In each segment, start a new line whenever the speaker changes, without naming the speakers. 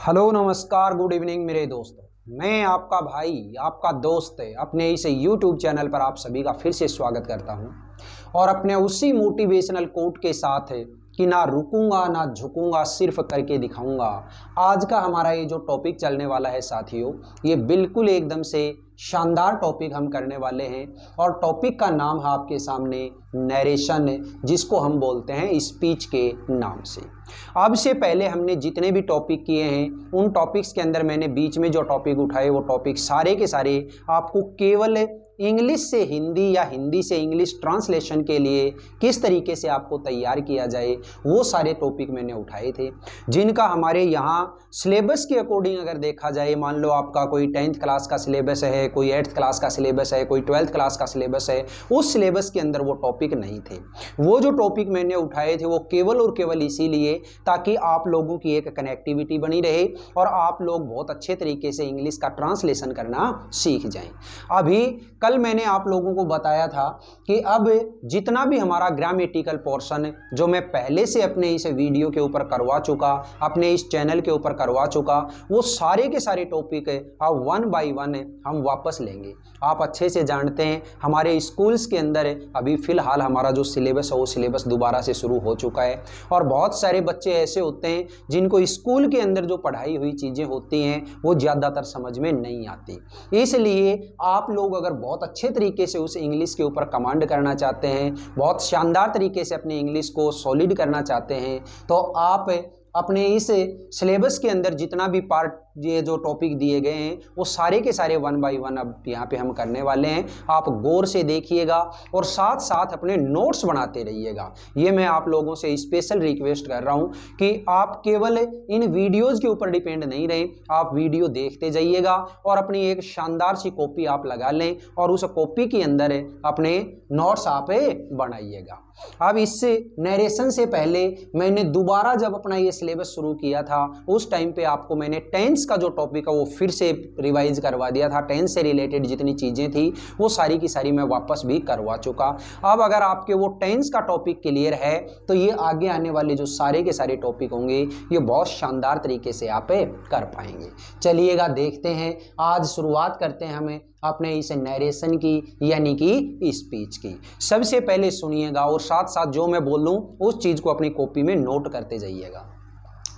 Hello नमस्कार good evening मेरे दोस्तों। मैं आपका भाई आपका दोस्त अपने इस YouTube चैनल पर आप सभी का फिर से स्वागत करता हूं और अपने उसी मोटिवेशनल कोट के साथ कि ना रुकूंगा ना झुकूंगा सिर्फ करके दिखाऊंगा। आज का हमारा ये जो टॉपिक चलने वाला है साथियों, ये बिल्कुल एकदम से शानदार टॉपिक हम करने वाले हैं और टॉपिक का नाम है आपके सामने नरेशन, जिसको हम बोलते हैं स्पीच के नाम से। अब से पहले हमने जितने भी टॉपिक किए हैं उन टॉपिक्स के अंदर मैंने बीच में जो टॉपिक उठाए वो टॉपिक सारे के सारे आपको केवल इंग्लिश से हिंदी या हिंदी से इंग्लिश ट्रांसलेशन के लिए किस तरीके से आपको तैयार किया जाए वो सारे टॉपिक मैंने उठाए थे, जिनका हमारे यहाँ सिलेबस के अकॉर्डिंग अगर देखा जाए, मान लो आपका कोई 10th क्लास का सिलेबस है, कोई 8th क्लास का सिलेबस है, कोई 12th क्लास का सिलेबस है, उस सिलेबस के अंदर वो टॉपिक नहीं थे। वो जो टॉपिक मैंने उठाए थे वो केवल और केवल इसीलिए ताकि आप लोगों की एक कनेक्टिविटी बनी रहे और आप लोग बहुत अच्छे तरीके से इंग्लिश का ट्रांसलेशन करना सीख जाएं। अभी कल मैंने आप लोगों को बताया था कि अब जितना भी हमारा ग्रामेटिकल पोर्शन जो मैं पहले से अपने इस वीडियो के ऊपर करवा चुका, अपने इस चैनल के ऊपर करवा चुका, वो सारे के सारे टॉपिक अब 1 बाय 1 हम वापस लेंगे। आप अच्छे से जानते हैं हमारे स्कूल्स के अंदर अभी फ़िलहाल हमारा जो सिलेबस है वो सिलेबस दोबारा से शुरू हो चुका है और बहुत सारे बच्चे ऐसे होते हैं जिनको स्कूल के अंदर जो पढ़ाई हुई चीज़ें होती हैं वो ज़्यादातर समझ में नहीं आती। इसलिए आप लोग अगर बहुत अच्छे तरीके से उस इंग्लिश के ऊपर कमांड करना चाहते हैं, बहुत शानदार तरीके से अपने इंग्लिश को सॉलिड करना चाहते हैं, तो आप अपने इस सिलेबस के अंदर जितना भी पार्ट ये जो टॉपिक दिए गए हैं वो सारे के सारे 1 बाय 1 अब यहाँ पे हम करने वाले हैं। आप गौर से देखिएगा और साथ साथ अपने नोट्स बनाते रहिएगा। ये मैं आप लोगों से स्पेशल रिक्वेस्ट कर रहा हूँ कि आप केवल इन वीडियोज़ के ऊपर डिपेंड नहीं रहें, आप वीडियो देखते जाइएगा और अपनी एक शानदार सी कॉपी आप लगा लें और उस कॉपी के अंदर अपने नोट्स आप बनाइएगा। अब इससे नरेशन से पहले मैंने दोबारा जब अपना ये सिलेबस शुरू किया था उस टाइम पे आपको मैंने टेंस का जो टॉपिक है वो फिर से रिवाइज करवा दिया था। टेंस से रिलेटेड जितनी चीज़ें थी वो सारी की सारी मैं वापस भी करवा चुका। अब अगर आपके वो टेंस का टॉपिक क्लियर है तो ये आगे आने वाले जो सारे के सारे टॉपिक होंगे ये बहुत शानदार तरीके से आप कर पाएंगे। चलिएगा देखते हैं, आज शुरुआत करते हैं हमें अपने इस नरेशन की यानी कि स्पीच की। सबसे पहले सुनिएगा और साथ साथ जो मैं बोलूं उस चीज़ को अपनी कॉपी में नोट करते जाइएगा।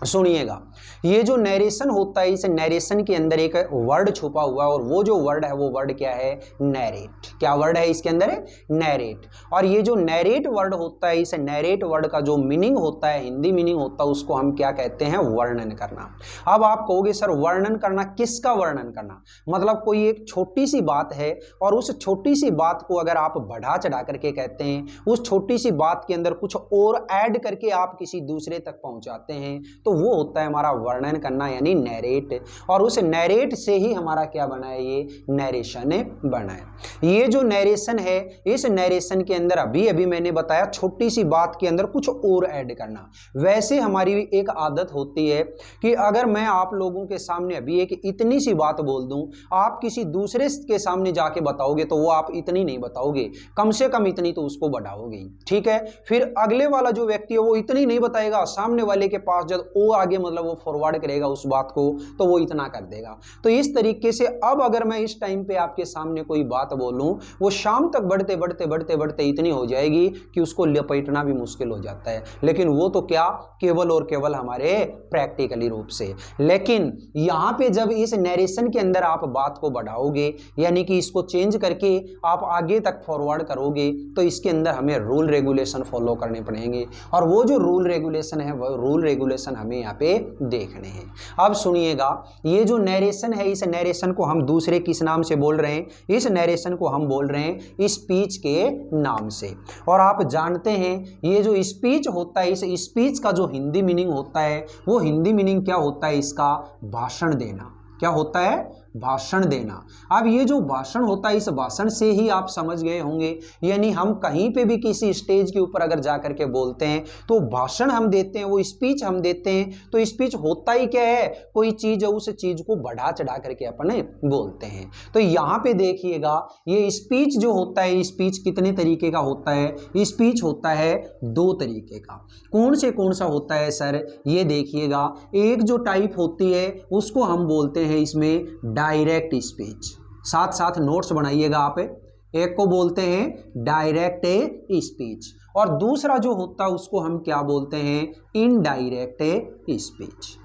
सुनिएगा, ये जो नरेशन होता है इस नरेशन के अंदर एक वर्ड छुपा हुआ है और वो जो वर्ड है वो वर्ड क्या है? नैरेट। क्या वर्ड है इसके अंदर? नैरेट। और ये जो नैरेट वर्ड होता है, इस नैरेट वर्ड का जो मीनिंग होता है, हिंदी मीनिंग होता है, उसको हम क्या कहते हैं? वर्णन करना। अब आप कहोगे सर वर्णन करना, किसका वर्णन करना? मतलब कोई एक छोटी सी बात है और उस छोटी सी बात को अगर आप बढ़ा चढ़ा करके कहते हैं, उस छोटी सी बात के अंदर कुछ और ऐड करके आप किसी दूसरे तक पहुंचाते हैं, तो वो होता है हमारा वर्णन करना यानी नैरेट। और उस नैरेट से ही हमारा क्या बना है? ये नरेशन बना है। ये जो नरेशन है, इस नरेशन के अंदर अभी अभी मैंने बताया छोटी सी बात के अंदर कुछ और ऐड करना। वैसे हमारी एक आदत होती है कि अगर मैं आप लोगों के सामने अभी एक इतनी सी बात बोल दूं, आप किसी दूसरे के सामने जाके बताओगे तो वो आप इतनी नहीं बताओगे, कम से कम इतनी तो उसको बढ़ाओगे, ठीक है। फिर अगले वाला जो व्यक्ति है वो इतनी नहीं बताएगा, सामने वाले के पास जब वो आगे मतलब वो फॉरवर्ड करेगा उस बात को तो वो इतना कर देगा। तो इस तरीके से अब अगर मैं इस टाइम पे आपके सामने कोई बात बोलूं, वो शाम तक बढ़ते बढ़ते बढ़ते बढ़ते इतनी हो जाएगी कि उसको लपेटना भी मुश्किल हो जाता है। लेकिन वो तो क्या, केवल और केवल हमारे प्रैक्टिकली रूप से। लेकिन यहाँ पे जब इस नरेशन के अंदर आप बात को बढ़ाओगे यानी कि इसको चेंज करके आप आगे तक फॉरवर्ड करोगे, तो इसके अंदर हमें रूल रेगुलेशन फॉलो करने पड़ेंगे और वो जो रूल रेगुलेशन है वो रूल रेगुलेशन हमें यहाँ पे देखने हैं। अब सुनिएगा, ये जो नरेशन है इस नरेशन को हम दूसरे किस नाम से बोल रहे हैं? इस नरेशन को हम बोल रहे हैं स्पीच के नाम से। और आप जानते हैं ये जो स्पीच होता है, इस स्पीच का जो हिंदी मीनिंग होता है वो हिंदी मीनिंग क्या होता है इसका? भाषण देना। क्या होता है? भाषण देना। अब ये जो भाषण होता है, इस भाषण से ही आप समझ गए होंगे, यानी हम कहीं पे भी किसी स्टेज के ऊपर अगर जाकर के बोलते हैं तो भाषण हम देते हैं, वो स्पीच हम देते हैं। तो स्पीच होता ही क्या है, कोई चीज है उस चीज को बढ़ा चढ़ा करके अपने बोलते हैं। तो यहाँ पे देखिएगा ये स्पीच जो होता है, स्पीच कितने तरीके का होता है? स्पीच होता है 2 तरीके का। कौन सा होता है सर? ये देखिएगा, एक जो टाइप होती है उसको हम बोलते हैं इसमें डायरेक्ट स्पीच। साथ साथ नोट्स बनाइएगा आप। एक को बोलते हैं डायरेक्ट स्पीच और दूसरा जो होता है उसको हम क्या बोलते हैं? Indirect speech.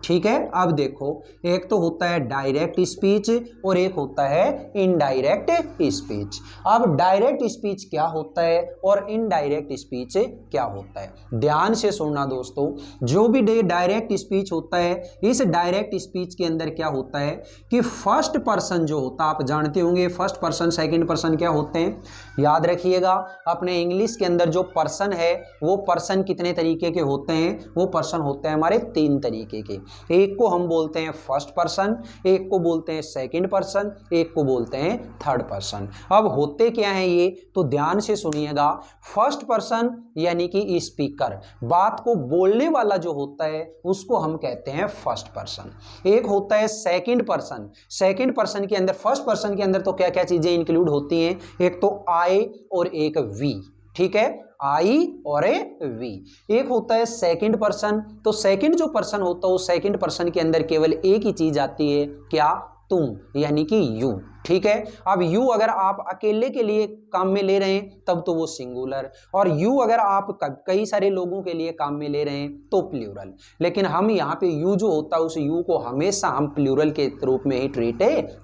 ठीक है, अब देखो, एक तो होता है डायरेक्ट स्पीच और एक होता है इनडायरेक्ट स्पीच। अब डायरेक्ट स्पीच क्या होता है और इनडायरेक्ट स्पीच क्या होता है, ध्यान से सुनना दोस्तों। जो भी डायरेक्ट स्पीच होता है, इस डायरेक्ट स्पीच के अंदर क्या होता है कि फर्स्ट पर्सन जो होता है, आप जानते होंगे फर्स्ट पर्सन सेकंड पर्सन क्या होते हैं, याद रखिएगा। अपने इंग्लिश के अंदर जो पर्सन है वो पर्सन कितने तरीके के होते हैं? वो पर्सन होते हैं हमारे 3 तरीके के। एक को हम बोलते हैं फर्स्ट पर्सन, एक को बोलते हैं सेकंड पर्सन, एक को बोलते हैं थर्ड पर्सन। अब होते क्या हैं ये, तो ध्यान से सुनिएगा। फर्स्ट पर्सन यानी कि स्पीकर, बात को बोलने वाला जो होता है उसको हम कहते हैं फर्स्ट पर्सन। एक होता है सेकंड पर्सन। सेकंड पर्सन के अंदर, फर्स्ट पर्सन के अंदर तो क्या क्या चीजें इंक्लूड होती हैं? एक तो आई और एक वी। ठीक है, आई और ए वी। एक होता है सेकंड पर्सन, तो सेकंड जो पर्सन होता है उस सेकंड पर्सन के अंदर केवल एक ही चीज आती है, क्या? तुम, यानी कि यू। ठीक है, अब यू अगर आप अकेले के लिए काम में ले रहे हैं तब तो वो सिंगुलर, और यू अगर आप कई सारे लोगों के लिए काम में ले रहे हैं तो प्लूरल। लेकिन हम यहाँ पे यू जो होता है उस यू को हमेशा हम प्लूरल के रूप में ही ट्रीट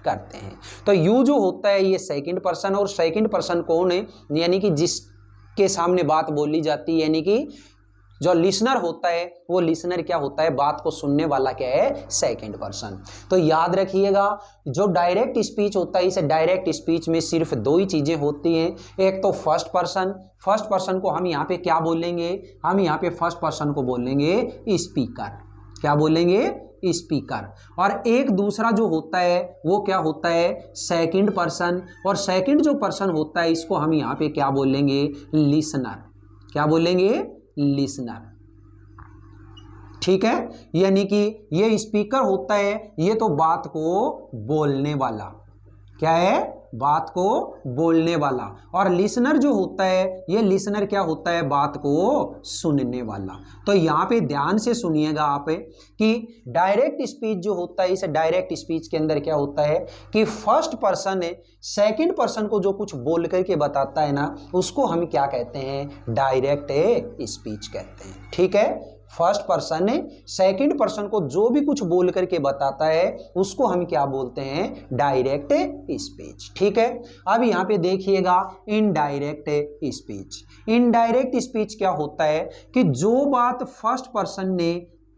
करते हैं। तो यू जो होता है ये सेकंड पर्सन, और सेकंड पर्सन कौन है? यानी कि जिसके सामने बात बोली जाती है, यानी कि जो लिसनर होता है वो लिसनर क्या होता है? बात को सुनने वाला क्या है? Second person. तो याद रखिएगा, जो डायरेक्ट स्पीच होता है, इस डायरेक्ट स्पीच में सिर्फ 2 ही चीजें होती हैं। एक तो फर्स्ट पर्सन, फर्स्ट पर्सन को हम यहाँ पे क्या बोलेंगे? हम यहाँ पे फर्स्ट पर्सन को बोलेंगे स्पीकर। क्या बोलेंगे? स्पीकर। और एक दूसरा जो होता है वो क्या होता है? Second person. और सेकंड जो पर्सन होता है इसको हम यहाँ पे क्या बोलेंगे? लिसनर। क्या बोलेंगे? लिसनर। ठीक है, यानी कि ये स्पीकर होता है, ये तो बात को बोलने वाला। क्या है? बात को बोलने वाला। और लिसनर जो होता है, ये लिसनर क्या होता है? बात को सुनने वाला। तो यहाँ पे ध्यान से सुनिएगा आप कि डायरेक्ट स्पीच जो होता है, इस डायरेक्ट स्पीच के अंदर क्या होता है कि फर्स्ट पर्सन है सेकंड पर्सन को जो कुछ बोल करके बताता है ना, उसको हम क्या कहते हैं? डायरेक्ट स्पीच कहते हैं। ठीक है, फर्स्ट पर्सन ने सेकंड पर्सन को जो भी कुछ बोल करके बताता है उसको हम क्या बोलते हैं? Direct speech. ठीक है, अब यहाँ पे देखिएगा इनडायरेक्ट स्पीच। इनडायरेक्ट स्पीच क्या होता है कि जो बात फर्स्ट पर्सन ने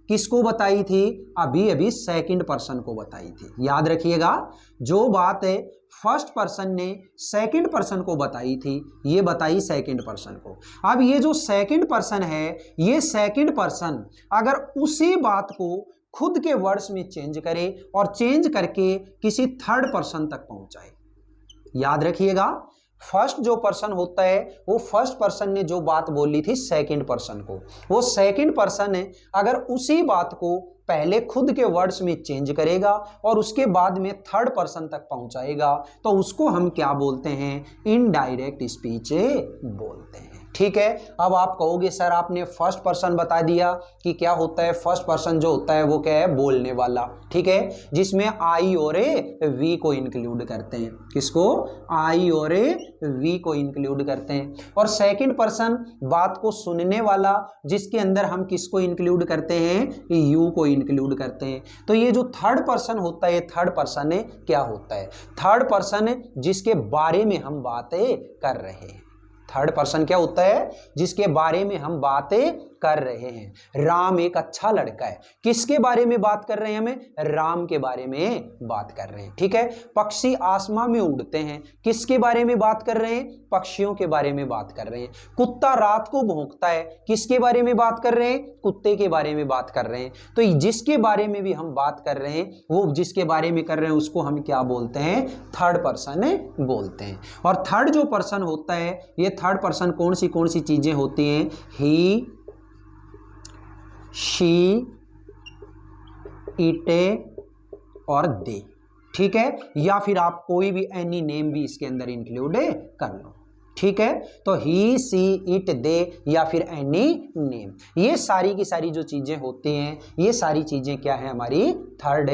किसको बताई थी? अभी अभी सेकंड पर्सन को बताई थी। याद रखिएगा, जो बात है फर्स्ट पर्सन ने सेकंड पर्सन को बताई थी, ये बताई सेकंड पर्सन को। अब ये जो सेकंड पर्सन है, ये सेकंड पर्सन अगर उसी बात को खुद के वर्ड्स में चेंज करे और चेंज करके किसी थर्ड पर्सन तक पहुंचाए। याद रखिएगा, फर्स्ट जो पर्सन होता है वो फर्स्ट पर्सन ने जो बात बोली थी सेकंड पर्सन को, वो सेकंड पर्सन है अगर उसी बात को पहले खुद के वर्ड्स में चेंज करेगा और उसके बाद में थर्ड पर्सन तक पहुंचाएगा तो उसको हम क्या बोलते हैं? इनडायरेक्ट स्पीच बोलते हैं। ठीक है, अब आप कहोगे सर आपने फर्स्ट पर्सन बता दिया कि क्या होता है? फर्स्ट पर्सन जो होता है वो क्या है? बोलने वाला। ठीक है, जिसमें आई और वी को इंक्लूड करते हैं। किसको? आई और वी को इंक्लूड करते हैं। और सेकंड पर्सन बात को सुनने वाला, जिसके अंदर हम किसको इंक्लूड करते हैं? यू को इंक्लूड करते हैं। तो ये जो थर्ड पर्सन होता है, थर्ड पर्सन क्या होता है? थर्ड पर्सन जिसके बारे में हम बातें कर रहे हैं। थर्ड पर्सन क्या होता है? जिसके बारे में हम बातें कर रहे हैं। राम एक अच्छा लड़का है। किसके बारे में बात कर रहे हैं? हमें राम के बारे में बात कर रहे हैं। ठीक है। पक्षी आसमान में उड़ते हैं। किसके बारे में बात कर रहे हैं? पक्षियों के बारे में बात कर रहे हैं। कुत्ता रात को भौंकता है। किसके बारे में बात कर रहे हैं? कुत्ते के बारे में बात कर रहे हैं। तो जिसके बारे में भी हम बात कर रहे हैं, वो जिसके बारे में कर रहे हैं उसको हम क्या बोलते हैं? थर्ड पर्सन बोलते हैं। और थर्ड जो पर्सन होता है, ये थर्ड पर्सन कौन सी चीजें होती हैं? ही, शी, इट और दे। ठीक है। या फिर आप कोई भी एनी नेम भी इसके अंदर इंक्लूड कर लो। ठीक है। तो ही, सी, इट, दे या फिर एनी नेम, ये सारी की सारी जो चीजें होती हैं, ये सारी चीजें क्या है? हमारी थर्ड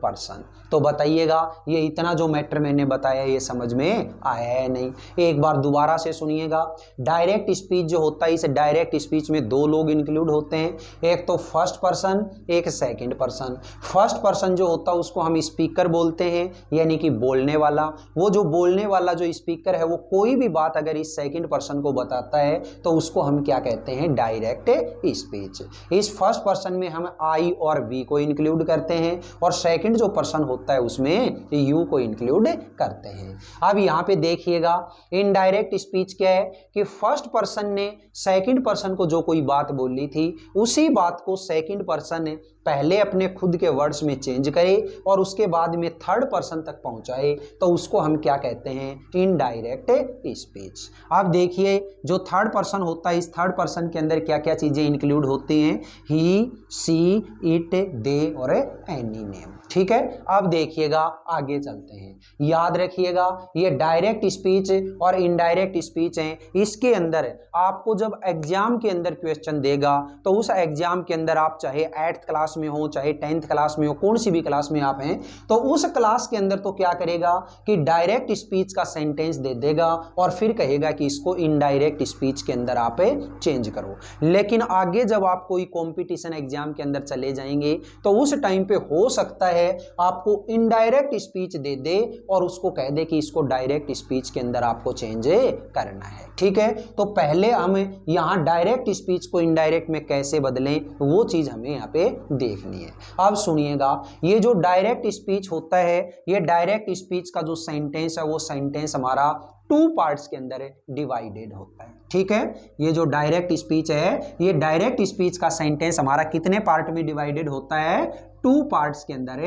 पर्सन। तो बताइएगा, ये इतना जो मैटर मैंने बताया ये समझ में आया है नहीं? एक बार दोबारा से सुनिएगा। डायरेक्ट स्पीच जो होता है, इस डायरेक्ट स्पीच में दो लोग इंक्लूड होते हैं, एक तो फर्स्ट पर्सन, एक सेकंड पर्सन। फर्स्ट पर्सन जो होता है उसको हम स्पीकर बोलते हैं, यानी कि बोलने वाला। वो जो बोलने वाला जो स्पीकर है, वो कोई भी बात अगर इस सेकंड पर्सन को बताता है तो उसको हम क्या कहते हैं? Direct speech. इस फर्स्ट पर्सन में हम आई और वी को इंक्लूड करते हैं, और सेकंड जो पर्सन होता है उसमें यू को इंक्लूड करते हैं। अब यहां पे देखिएगा, इनडायरेक्ट स्पीच क्या है कि फर्स्ट पर्सन ने सेकंड पर्सन को जो कोई बात बोली थी, उसी बात को सेकंड पर्सन ने पहले अपने खुद के वर्ड्स में चेंज करे और उसके बाद में थर्ड पर्सन तक पहुंचाए, तो उसको हम क्या कहते हैं? Indirect speech. अब देखिए, जो थर्ड पर्सन होता है, इस थर्ड पर्सन के अंदर क्या क्या चीजें इंक्लूड होती हैं? ही, सी, इट, दे और एनी नेम। ठीक है। अब देखिएगा, आगे चलते हैं। याद रखिएगा, ये डायरेक्ट स्पीच और इनडायरेक्ट स्पीच है। इसके अंदर आपको जब एग्जाम के अंदर क्वेश्चन देगा, तो उस एग्जाम के अंदर आप चाहे 8th क्लास में हो, चाहे 10th क्लास में हो, कौन सी भी क्लास में आप हैं, तो उस क्लास के अंदर तो क्या करेगा कि डायरेक्ट स्पीच का सेंटेंस दे देगा और फिर कहेगा कि इसको इनडायरेक्ट स्पीच के अंदर आप चेंज करो। लेकिन आगे जब आप कोई कॉम्पिटिशन एग्जाम के अंदर चले जाएंगे, तो उस टाइम पे हो सकता है आपको इनडायरेक्ट स्पीच दे दे और उसको कह दे कि इसको डायरेक्ट स्पीच के अंदर आपको चेंज करना है। ठीक है। तो पहले हम यहां डायरेक्ट स्पीच को इनडायरेक्ट में कैसे बदलें, वो चीज हमें यहाँ पे देखनी है। अब सुनिएगा, ये जो डायरेक्ट स्पीच होता है, ये डायरेक्ट स्पीच का जो सेंटेंस है, वो सेंटेंस हमारा 2 पार्ट्स के अंदर डिवाइडेड होता है। ठीक है। ये जो डायरेक्ट स्पीच है, ये डायरेक्ट स्पीच का सेंटेंस हमारा कितने पार्ट में डिवाइडेड होता है? 2 पार्ट्स के अंदर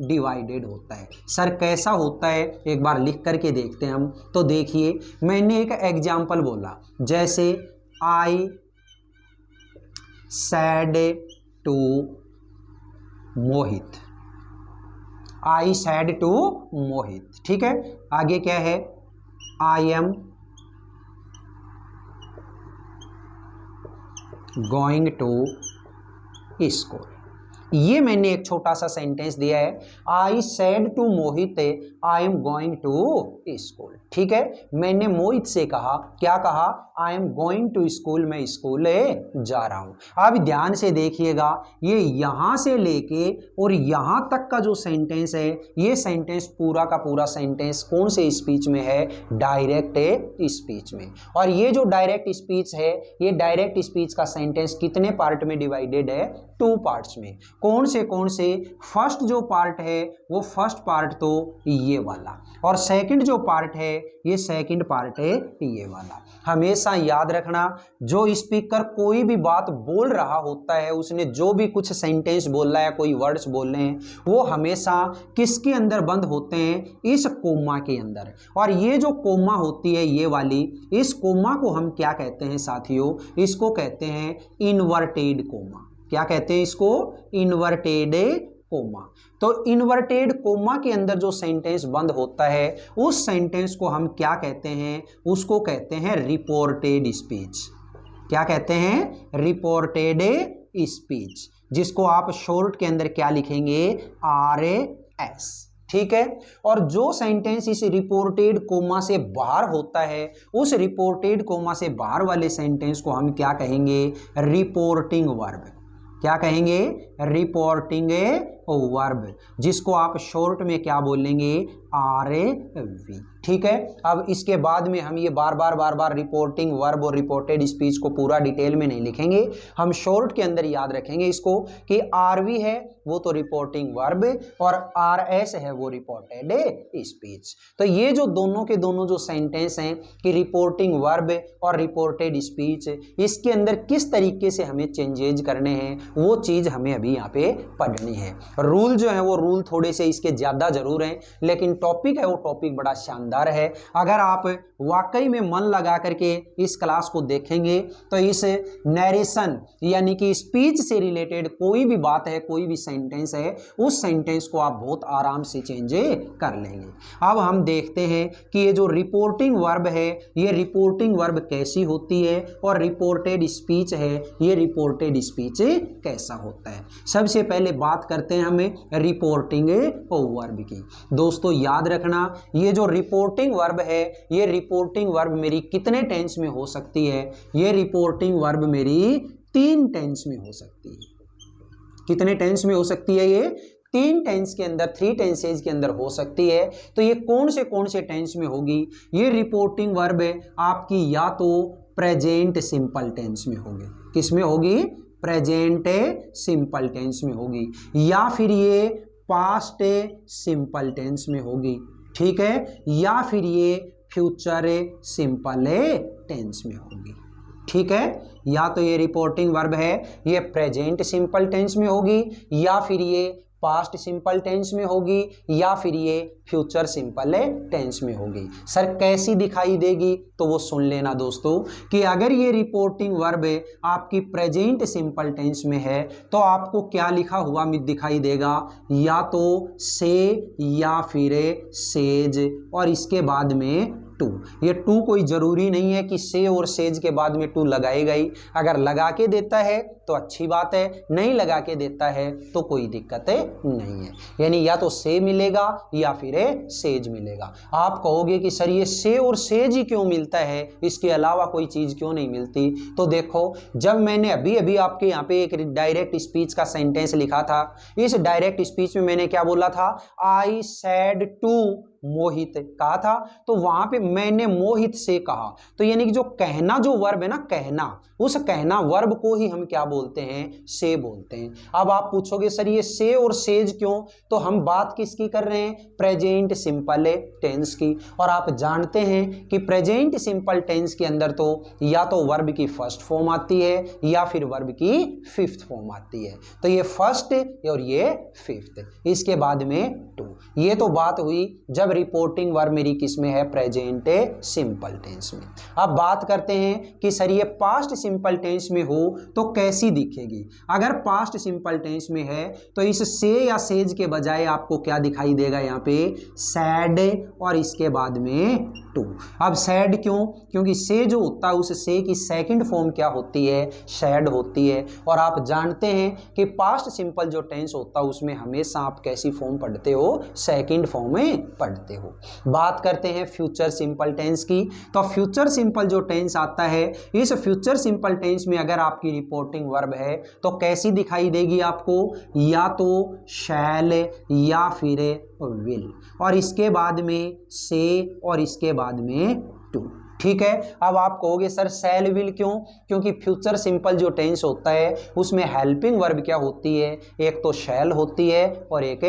डिवाइडेड होता है। सर कैसा होता है, एक बार लिख करके देखते हैं हम। तो देखिए, मैंने एक एग्जाम्पल बोला, जैसे I said to Mohit. I said to Mohit. ठीक है। आगे क्या है? I am going to school. ये मैंने एक छोटा सा सेंटेंस दिया है, I said to Mohit I am going to school. ठीक है। मैंने मोहित से कहा, क्या कहा? I am going to school, मैं स्कूल जा रहा हूं। अब ध्यान से देखिएगा, ये यहां से लेके और यहां तक का जो सेंटेंस है, ये सेंटेंस पूरा का पूरा सेंटेंस कौन से स्पीच में है? डायरेक्ट स्पीच में। और ये जो डायरेक्ट स्पीच है, ये डायरेक्ट स्पीच का सेंटेंस कितने पार्ट में डिवाइडेड है? 2 पार्ट्स में। कौन से? फर्स्ट जो पार्ट है, वो फर्स्ट पार्ट तो ये वाला, और सेकंड जो पार्ट है, ये सेकंड पार्ट है ये वाला। हमेशा याद रखना, जो स्पीकर कोई भी बात बोल रहा होता है, उसने जो भी कुछ सेंटेंस बोल रहा है, कोई वर्ड्स बोल रहे हैं, वो हमेशा किसके अंदर बंद होते हैं? इस कोमा के अंदर। और ये जो कोमा होती है, ये वाली, इस कोमा को हम क्या कहते हैं साथियों? इसको कहते हैं इन्वर्टेड कोमा। क्या कहते हैं इसको? Inverted coma. तो इन्वर्टेड कोमा के अंदर जो सेंटेंस बंद होता है, उस सेंटेंस को हम क्या कहते हैं? उसको कहते हैं रिपोर्टेड स्पीच। क्या कहते हैं? रिपोर्टेड स्पीच, जिसको आप शॉर्ट के अंदर क्या लिखेंगे? RAS। ठीक है। और जो सेंटेंस इस रिपोर्टेड कोमा से बाहर होता है, उस रिपोर्टेड कोमा से बाहर वाले सेंटेंस को हम क्या कहेंगे? Reporting verb. क्या कहेंगे? रिपोर्टिंग वर्ब, जिसको आप शॉर्ट में क्या बोलेंगे? RV। ठीक है, अब इसके बाद में हम ये बार बार रिपोर्टिंग वर्ब और रिपोर्टेड स्पीच को पूरा डिटेल में नहीं लिखेंगे, हम शॉर्ट के अंदर याद रखेंगे इसको कि RV है वो तो रिपोर्टिंग वर्ब और RS है वो रिपोर्टेड स्पीच। तो ये जो दोनों के दोनों जो सेंटेंस हैं कि रिपोर्टिंग वर्ब और रिपोर्टेड स्पीच, इसके अंदर किस तरीके से हमें चेंजेज करने हैं वो चीज़ हमें अभी यहाँ पे पढ़नी है। रूल जो है वो रूल थोड़े से इसके ज़्यादा ज़रूर हैं, लेकिन टॉपिक है वो टॉपिक बड़ा शानदार है। अगर आप वाकई में मन लगा करके इस क्लास को देखेंगे तो इस नरेशन यानी कि स्पीच से रिलेटेड कोई भी बात है, कोई भी सेंटेंस है, उस सेंटेंस को आप बहुत आराम से चेंज कर लेंगे। अब हम देखते हैं कि ये जो रिपोर्टिंग वर्ब है ये रिपोर्टिंग वर्ब कैसी होती है और रिपोर्टेड स्पीच है ये रिपोर्टेड स्पीच कैसा होता है। सबसे पहले बात करते हैं हमें रिपोर्टिंग वर्ब की। दोस्तों याद रखना ये जो रिपोर्टिंग वर्ब है ये रिपोर्टिंग वर्ब मेरी कितने टेंस में हो सकती है? ये रिपोर्टिंग वर्ब मेरी 3 टेंस में हो सकती है। कितने टेंस में हो सकती है? ये 3 टेंस के अंदर, 3 टेंसेज के अंदर हो सकती है। तो ये कौन से टेंस में होगी? ये रिपोर्टिंग वर्ब आपकी या तो प्रेजेंट सिंपल टेंस में होगी। किस में होगी? प्रेजेंट सिंपल टेंस में होगी, या फिर ये पास्ट सिंपल टेंस में होगी। ठीक है, या फिर ये फ्यूचर सिंपल टेंस में होगी। ठीक है, या तो ये रिपोर्टिंग वर्ब है ये प्रेजेंट सिंपल टेंस में होगी, या फिर ये पास्ट सिंपल टेंस में होगी, या फिर ये फ्यूचर सिंपल टेंस में होगी। सर कैसी दिखाई देगी? तो वो सुन लेना दोस्तों कि अगर ये रिपोर्टिंग वर्ब आपकी प्रेजेंट सिंपल टेंस में है तो आपको क्या लिखा हुआ दिखाई देगा? या तो से या फिर सेज और इसके बाद में टू। ये टू कोई जरूरी नहीं है कि से और सेज के बाद में टू लगाएगा ही। अगर लगा के देता है तो अच्छी बात है, नहीं लगा के देता है तो कोई दिक्कत नहीं है। यानी या तो से मिलेगा या फिर सेज मिलेगा। आप कहोगे कि सर ये से और सेज ही क्यों मिलता है, इसके अलावा कोई चीज़ क्यों नहीं मिलती? तो देखो, जब मैंने अभी अभी आपके यहाँ पे एक डायरेक्ट स्पीच का सेंटेंस लिखा था, इस डायरेक्ट स्पीच में मैंने क्या बोला था? आई सैड टू मोहित कहा था, तो वहां पे मैंने मोहित से कहा। तो यानी कि जो कहना जो वर्ब है ना, कहना, उस कहना वर्ब को ही हम क्या बोलते हैं? से बोलते हैं। अब आप पूछोगे सर ये से और सेज क्यों? तो हम बात किसकी कर रहे हैं? प्रेजेंट सिंपल टेंस की। और आप जानते हैं कि प्रेजेंट सिंपल टेंस के अंदर तो या तो वर्ब की फर्स्ट फॉर्म आती है या फिर वर्ब की फिफ्थ फॉर्म आती है। तो ये फर्स्ट और ये फिफ्थ, इसके बाद में टू। ये तो बात हुई जब रिपोर्टिंग वर्ब मेरी किस में है? प्रेजेंट सिंपल टेंस में। अब बात करते हैं कि सर ये पास्ट सिंपल टेंस में हो तो कैसी दिखेगी? अगर पास्ट सिंपल टेंस में है तो इस से या सेज के बजाय आपको क्या दिखाई देगा? यहाँ पे सैड और इसके बाद में टू। अब सैड क्यों? क्योंकि से जो होता है उस से की सेकंड फॉर्म क्या होती है? सैड होती है। और आप जानते हैं कि पास्ट सिंपल जो टेंस होता है उसमें हमेशा आप कैसी फॉर्म पढ़ते हो? सेकंड फॉर्म में पढ़ते हो। बात करते हैं फ्यूचर सिंपल टेंस की। तो फ्यूचर सिंपल जो टेंस आता है, इस फ्यूचर सिंपल टेंस में अगर आपकी रिपोर्टिंग वर्ब है तो कैसी दिखाई देगी आपको? या तो शैल या फिर विल और इसके बाद में से और इसके बाद में टू। ठीक है, अब आप कहोगे सर शैल विल क्यों? क्योंकि फ्यूचर सिंपल जो टेंस होता है उसमें हेल्पिंग वर्ब क्या होती है? एक तो शैल होती है और एक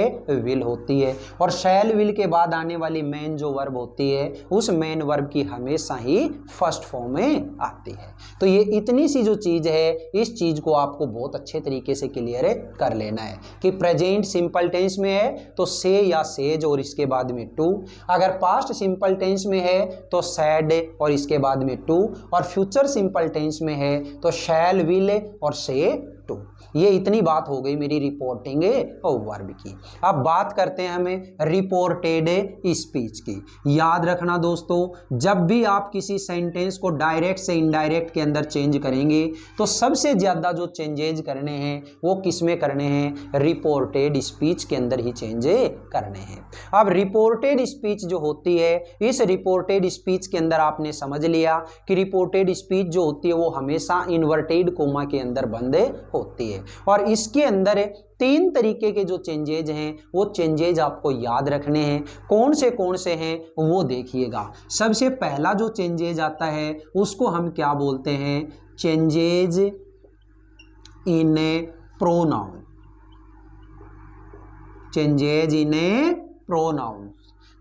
विल होती है। और शैल विल के बाद आने वाली मेन जो वर्ब होती है उस मेन वर्ब की हमेशा ही फर्स्ट फॉर्म में आती है। तो ये इतनी सी जो चीज़ है, इस चीज़ को आपको बहुत अच्छे तरीके से क्लियर कर लेना है कि प्रेजेंट सिंपल टेंस में है तो से या सेज और इसके बाद में टू। अगर पास्ट सिंपल टेंस में है तो सैड और इसके बाद में टू। और फ्यूचर सिंपल टेंस में है तो शैल विल और से टू। ये इतनी बात हो गई मेरी रिपोर्टिंग वर्ब की। अब बात करते हैं हमें रिपोर्टेड स्पीच की। याद रखना दोस्तों, जब भी आप किसी सेंटेंस को डायरेक्ट से इनडायरेक्ट के अंदर चेंज करेंगे तो सबसे ज़्यादा जो चेंजेज करने हैं वो किस में करने हैं? रिपोर्टेड स्पीच के अंदर ही चेंज करने हैं। अब रिपोर्टेड स्पीच जो होती है, इस रिपोर्टेड स्पीच के अंदर आपने समझ लिया कि रिपोर्टेड स्पीच जो होती है वो हमेशा इन्वर्टेड कोमा के अंदर बंद होती है। और इसके अंदर 3 तरीके के जो चेंजेज हैं वो चेंजेज आपको याद रखने हैं। कौन से हैं वो देखिएगा। सबसे पहला जो चेंजेज आता है उसको हम क्या बोलते हैं, changes in A pronoun, changes in A pronoun.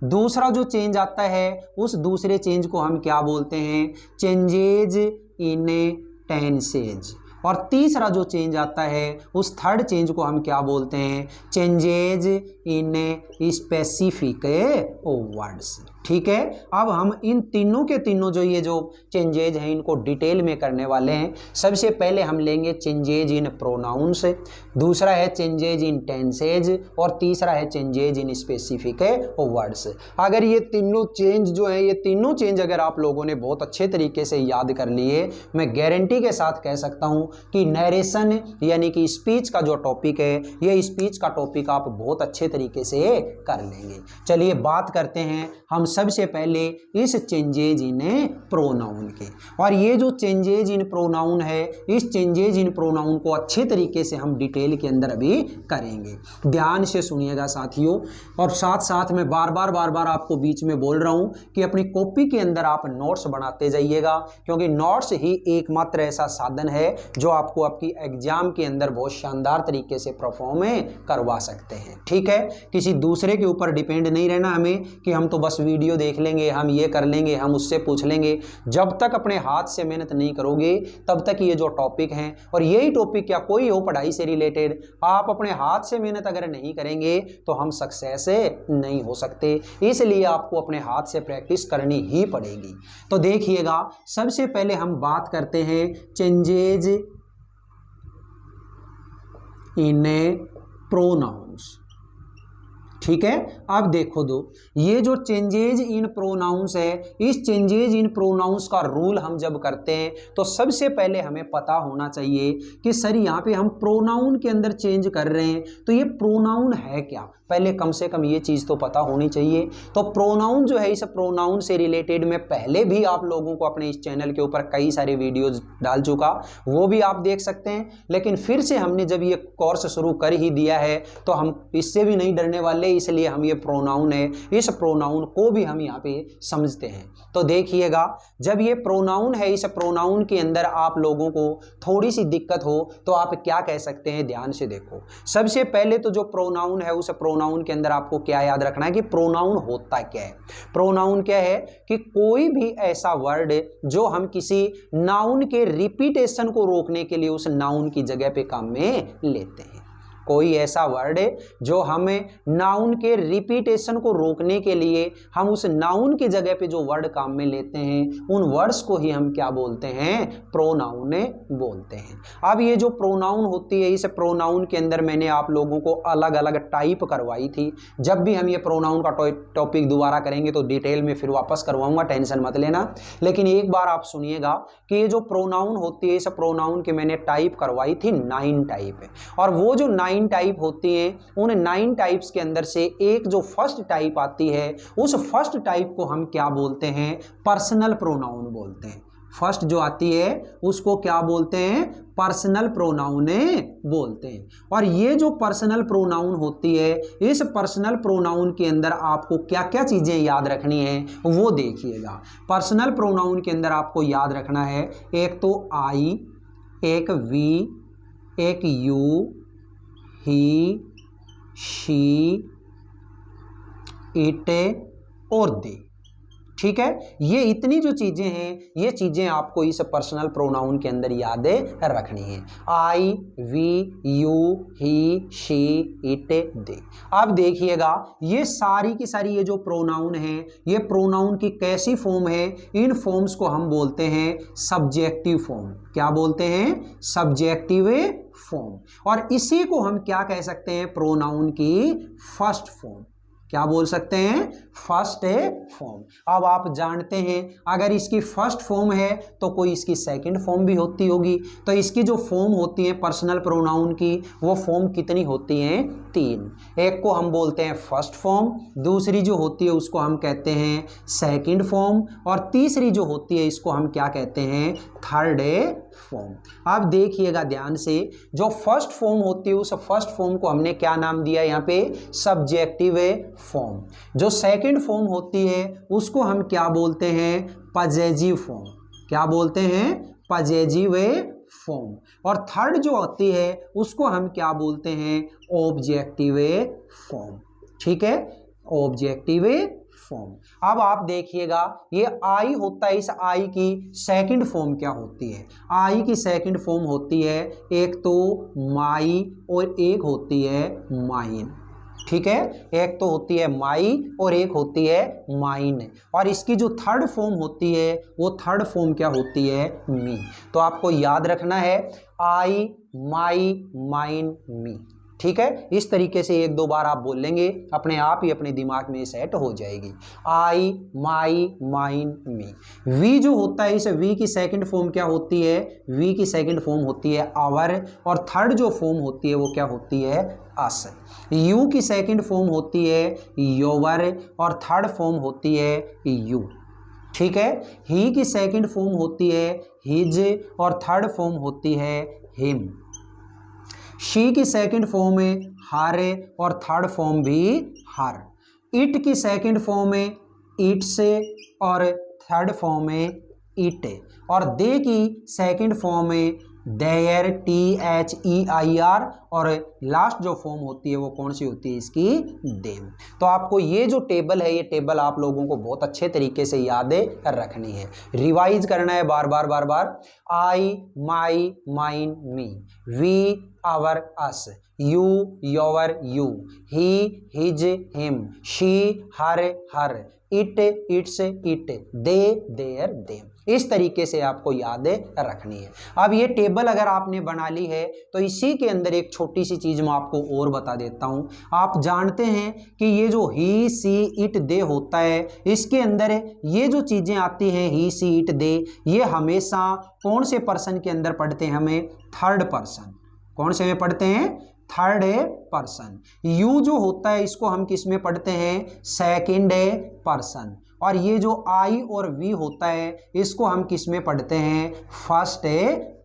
दूसरा जो चेंज आता है उस दूसरे चेंज को हम क्या बोलते हैं, चेंजेज इन ए टेंसेज। और तीसरा जो चेंज आता है उस थर्ड चेंज को हम क्या बोलते हैं, changes in a specific words. ठीक है, अब हम इन तीनों के तीनों जो ये जो चेंजेज हैं इनको डिटेल में करने वाले हैं। सबसे पहले हम लेंगे चेंजेज इन प्रोनाउंस, दूसरा है चेंजेज इन टेंसेज और तीसरा है चेंजेज इन स्पेसिफिक वर्ड्स। अगर ये तीनों चेंज जो है, ये तीनों चेंज अगर आप लोगों ने बहुत अच्छे तरीके से याद कर लिए, मैं गारंटी के साथ कह सकता हूँ कि नरेशन यानी कि स्पीच का जो टॉपिक है, ये स्पीच का टॉपिक आप बहुत अच्छे तरीके से कर लेंगे। चलिए बात करते हैं हम सबसे पहले इस चेंजेज इन प्रोनाउन के। और ये जो चेंजेज इन प्रोनाउन है, इस चेंजेज इन प्रोनाउन को अच्छे तरीके से हम डिटेल के अंदर अभी करेंगे। ध्यान से सुनिएगा साथियों, और साथ साथ मैं बार बार आपको बीच में बोल रहा हूं कि अपनी कॉपी के अंदर आप नोट्स बनाते जाइएगा, क्योंकि नोट्स ही एकमात्र ऐसा साधन है जो आपको आपकी एग्जाम के अंदर बहुत शानदार तरीके से परफॉर्म करवा सकते हैं। ठीक है, किसी दूसरे के ऊपर डिपेंड नहीं रहना हमें कि हम तो बस वीडियो देख लेंगे, हम ये कर लेंगे, हम उससे पूछ लेंगे। जब तक अपने हाथ से मेहनत नहीं करोगे तब तक ये जो टॉपिक हैं, और यही टॉपिक क्या कोई हो पढ़ाई से रिलेटेड, आप अपने हाथ से मेहनत अगर नहीं करेंगे तो हम सक्सेस नहीं हो सकते। इसलिए आपको अपने हाथ से प्रैक्टिस करनी ही पड़ेगी। तो देखिएगा, सबसे पहले हम बात करते हैं चेंजेज इन ए प्रोनाउंस। ठीक है, अब देखो ये जो चेंजेज इन प्रोनाउंस है, इस चेंजेज इन प्रोनाउंस का रूल हम जब करते हैं तो सबसे पहले हमें पता होना चाहिए कि सर यहाँ पे हम प्रोनाउन के अंदर चेंज कर रहे हैं तो ये प्रोनाउन है क्या। पहले कम से कम ये चीज़ तो पता होनी चाहिए। तो प्रोनाउन जो है, इस प्रोनाउन से रिलेटेड मैं पहले भी आप लोगों को अपने इस चैनल के ऊपर कई सारे वीडियोज डाल चुका, वो भी आप देख सकते हैं। लेकिन फिर से हमने जब ये कोर्स शुरू कर ही दिया है तो हम इससे भी नहीं डरने वाले, इसलिए हम ये प्रोनाउन है, इस प्रोनाउन को भी हम यहाँ पे समझते हैं। तो देखिएगा, जब ये प्रोनाउन है, इस प्रोनाउन के अंदर आप लोगों को थोड़ी सी दिक्कत हो तो आप क्या कह सकते हैं, ध्यान से देखो। सबसे पहले तो जो प्रोनाउन है, उस प्रोनाउन के अंदर आपको क्या याद रखना है कि प्रोनाउन होता क्या है। प्रोनाउन क्या है कि कोई भी ऐसा वर्ड जो हम किसी नाउन के रिपीटेशन को रोकने के लिए उस नाउन की जगह पे काम में लेते हैं। कोई ऐसा वर्ड है जो हमें नाउन के रिपीटेशन को रोकने के लिए हम उस नाउन की जगह पे जो वर्ड काम में लेते हैं, उन वर्ड्स को ही हम क्या बोलते हैं, प्रोनाउन बोलते हैं। अब ये जो प्रोनाउन होती है, इस प्रोनाउन के अंदर मैंने आप लोगों को अलग अलग टाइप करवाई थी। जब भी हम ये प्रोनाउन का टॉपिक दोबारा करेंगे तो डिटेल में फिर वापस करवाऊंगा, टेंशन मत लेना। लेकिन एक बार आप सुनिएगा कि ये जो प्रोनाउन होती है, इस प्रोनाउन के मैंने टाइप करवाई थी 9 टाइप है। और वो जो 9 टाइप होती हैं, उन 9 टाइप्स के अंदर से एक जो फर्स्ट टाइप आती है, उस फर्स्ट टाइप को हम क्या बोलते हैं, पर्सनल प्रोनाउन बोलते हैं। फर्स्ट जो आती है उसको क्या बोलते हैं, पर्सनल प्रोनाउन बोलते हैं। और ये जो पर्सनल प्रोनाउन होती है, इस पर्सनल प्रोनाउन के अंदर आपको क्या क्या चीज़ें याद रखनी है वो देखिएगा। पर्सनल प्रोनाउन के अंदर आपको याद रखना है, एक तो आई, एक वी, एक यू, ही, शी, इट और दे। ठीक है, ये इतनी जो चीजें हैं, ये चीजें आपको इस पर्सनल प्रोनाउन के अंदर याद रखनी है। I, we, you, he, she, it, they. अब देखिएगा, ये सारी की सारी ये जो प्रोनाउन है, ये प्रोनाउन की कैसी फॉर्म है, इन फॉर्म्स को हम बोलते हैं सब्जेक्टिव फॉर्म। क्या बोलते हैं, सब्जेक्टिव फॉर्म। और इसी को हम क्या कह सकते हैं, प्रोनाउन की फर्स्ट फॉर्म। क्या बोल सकते हैं, फर्स्ट फॉर्म। अब आप जानते हैं अगर इसकी फर्स्ट फॉर्म है तो कोई इसकी सेकंड फॉर्म भी होती होगी। तो इसकी जो फॉर्म होती है पर्सनल प्रोनाउन की, वो फॉर्म कितनी होती हैं, 3। एक को हम बोलते हैं फर्स्ट फॉर्म, दूसरी जो होती है उसको हम कहते हैं सेकंड फॉर्म, और तीसरी जो होती है इसको हम क्या कहते हैं, थर्ड फॉर्म। आप देखिएगा ध्यान से, जो फर्स्ट फॉर्म होती है उस फर्स्ट फॉर्म को हमने क्या नाम दिया यहाँ पे, सब्जेक्टिव फॉर्म। जो सेकंड फॉर्म होती है उसको हम क्या बोलते हैं, पजेसिव फॉर्म। क्या बोलते हैं, पजेसिव फॉर्म। और थर्ड जो होती है उसको हम क्या बोलते हैं, ऑब्जेक्टिव फॉर्म। ठीक है, ऑब्जेक्टिव फॉर्म। अब आप देखिएगा ये आई होता है, इस आई की सेकंड फॉर्म क्या होती है, आई की सेकंड फॉर्म होती है एक तो माई और एक होती है माइन। ठीक है, एक तो होती है माई और एक होती है माइन, और इसकी जो थर्ड फॉर्म होती है वो थर्ड फॉर्म क्या होती है, मी। तो आपको याद रखना है आई, माई, माइन, मी। ठीक है, इस तरीके से एक दो बार आप बोल लेंगे, अपने आप ही अपने दिमाग में सेट हो जाएगी। आई, माई, माइन, मी। वी जो होता है, इस वी की सेकंड फॉर्म क्या होती है, वी की सेकंड फॉर्म होती है आवर, और थर्ड जो फॉर्म होती है वो क्या होती है, अस। यू की सेकंड फॉर्म होती है योवर, और थर्ड फॉर्म होती है यू। ठीक है, ही की सेकंड फॉर्म होती है हिज, और थर्ड फॉर्म होती है हिम। शी की सेकंड फॉर्म है हर, और थर्ड फॉर्म भी हर। इट की सेकंड फॉर्म है इट्स, और थर्ड फॉर्म है इट। और दे की सेकंड फॉर्म है देयर, THEIR, और लास्ट जो फॉर्म होती है वो कौन सी होती है इसकी, देम। तो आपको ये जो टेबल है, ये टेबल आप लोगों को बहुत अच्छे तरीके से याद रखनी है, रिवाइज करना है बार बार बार बार। I, my, mine, me. We, our, us. You, your, you. He, his, him. She, her, her. It, its, it. They, their, them. इस तरीके से आपको याद रखनी है। अब ये टेबल अगर आपने बना ली है तो इसी के अंदर एक छोटी सी चीज मैं आपको और बता देता हूं। आप जानते हैं कि ये जो ही, सी, इट, दे होता है, इसके अंदर ये जो चीजें आती हैं ही, सी, इट, दे, ये हमेशा कौन से पर्सन के अंदर पढ़ते हैं, हमें थर्ड पर्सन। कौन से में पढ़ते हैं, थर्ड पर्सन। यू जो होता है इसको हम किस में पढ़ते हैं, सेकंड पर्सन। और ये जो आई और वी होता है इसको हम किस में पढ़ते हैं, फर्स्ट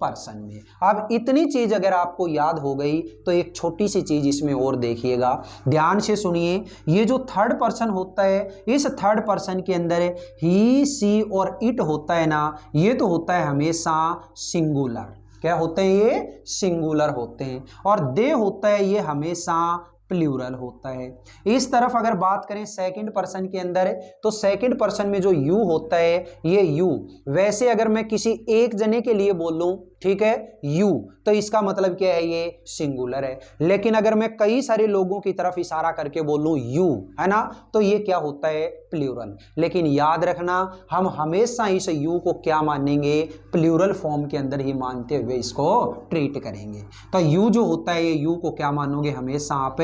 पर्सन में। अब इतनी चीज अगर आपको याद हो गई तो एक छोटी सी चीज इसमें और देखिएगा, ध्यान से सुनिए। ये जो थर्ड पर्सन होता है, इस थर्ड पर्सन के अंदर ही, सी और इट होता है ना, ये तो होता है हमेशा सिंगुलर। क्या होते हैं, ये सिंगुलर होते हैं। और दे होता है ये हमेशा प्लूरल होता है। इस तरफ अगर बात करें सेकंड पर्सन के अंदर, तो सेकंड पर्सन में जो यू होता है, ये यू, वैसे अगर मैं किसी एक जने के लिए बोल लूं, ठीक है, यू, तो इसका मतलब क्या है, ये सिंगुलर है। लेकिन अगर मैं कई सारे लोगों की तरफ इशारा करके बोलूं यू, है ना, तो ये क्या होता है, प्लूरल। लेकिन याद रखना हम हमेशा इस यू को क्या मानेंगे, प्लूरल फॉर्म के अंदर ही मानते हुए इसको ट्रीट करेंगे। तो यू जो होता है, ये यू को क्या मानोगे, हमेशा आप